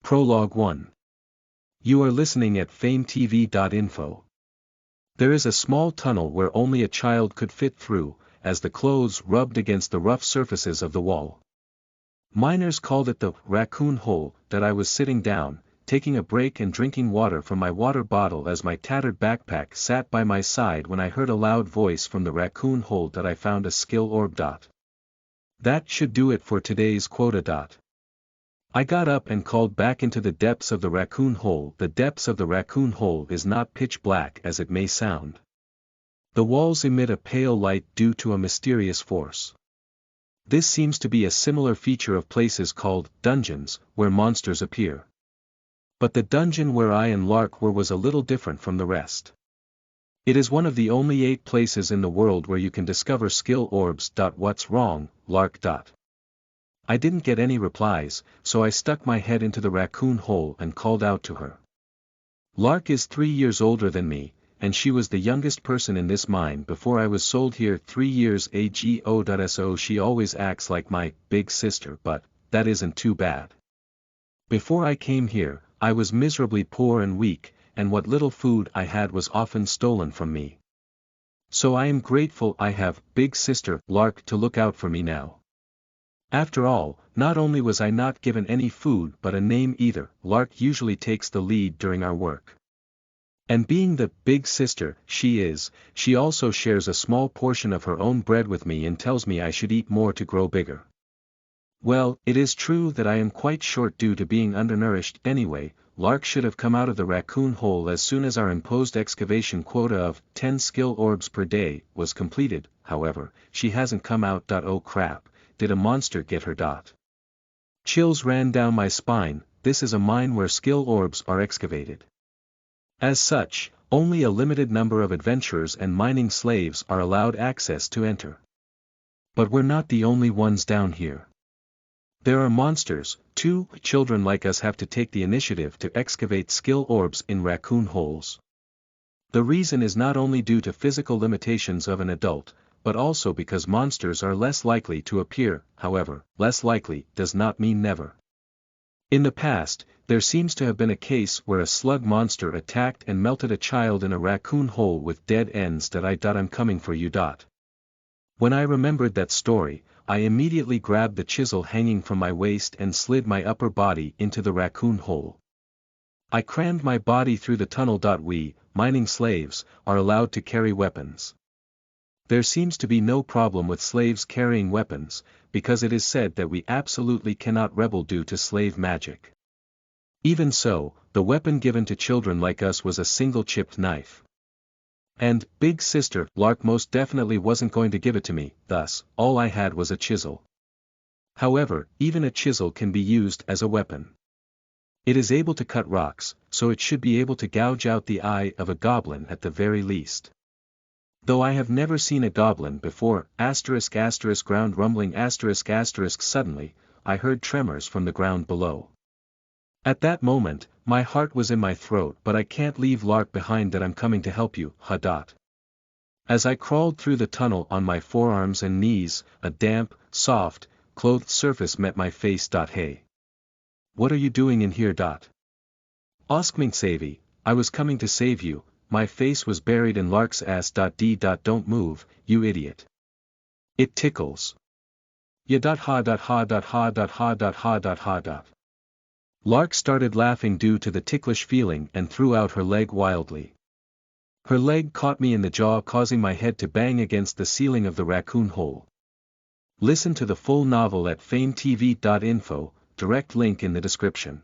Prologue 1. You are listening at FameTV.info. There is a small tunnel where only a child could fit through, as the clothes rubbed against the rough surfaces of the wall. Miners called it the raccoon hole. That I was sitting down, taking a break and drinking water from my water bottle as my tattered backpack sat by my side when I heard a loud voice from the raccoon hole that I found a skill orb. That should do it for today's quota. I got up and called back into the depths of the raccoon hole. The depths of the raccoon hole is not pitch black as it may sound. The walls emit a pale light due to a mysterious force. This seems to be a similar feature of places called dungeons, where monsters appear. But the dungeon where I and Lark were was a little different from the rest. It is one of the only 8 places in the world where you can discover skill orbs. What's wrong, Lark? I didn't get any replies, so I stuck my head into the raccoon hole and called out to her. Lark is 3 years older than me, and she was the youngest person in this mine before I was sold here 3 years ago. So she always acts like my big sister, but that isn't too bad. Before I came here, I was miserably poor and weak, and what little food I had was often stolen from me. So I am grateful I have big sister Lark to look out for me now. After all, not only was I not given any food but a name either. Lark usually takes the lead during our work. And being the big sister she also shares a small portion of her own bread with me and tells me I should eat more to grow bigger. Well, it is true that I am quite short due to being undernourished anyway. Lark should have come out of the raccoon hole as soon as our imposed excavation quota of 10 skill orbs per day was completed. However, she hasn't come out. Oh crap. Did a monster get her? Chills ran down my spine. This is a mine where skill orbs are excavated. As such, only a limited number of adventurers and mining slaves are allowed access to enter. But we're not the only ones down here. There are monsters, too. Children like us have to take the initiative to excavate skill orbs in raccoon holes. The reason is not only due to physical limitations of an adult, but also because monsters are less likely to appear. However, less likely does not mean never. In the past, there seems to have been a case where a slug monster attacked and melted a child in a raccoon hole with dead ends. I'm coming for you. When I remembered that story, I immediately grabbed the chisel hanging from my waist and slid my upper body into the raccoon hole. I crammed my body through the tunnel. We, mining slaves, are allowed to carry weapons. There seems to be no problem with slaves carrying weapons, because it is said that we absolutely cannot rebel due to slave magic. Even so, the weapon given to children like us was a single chipped knife. And, big sister Lark most definitely wasn't going to give it to me, thus, all I had was a chisel. However, even a chisel can be used as a weapon. It is able to cut rocks, so it should be able to gouge out the eye of a goblin at the very least. Though I have never seen a goblin before, **** ground rumbling ***. Suddenly, I heard tremors from the ground below. At that moment, my heart was in my throat, but I can't leave Lark behind. I'm coming to help you. As I crawled through the tunnel on my forearms and knees, a damp, soft, clothed surface met my face. Hey. What are you doing in here? Oskming I was coming to save you. My face was buried in Lark's ass. Don't move, you idiot. It tickles. Ya. Lark started laughing due to the ticklish feeling and threw out her leg wildly. Her leg caught me in the jaw, causing my head to bang against the ceiling of the raccoon hole. Listen to the full novel at FameTV.info, direct link in the description.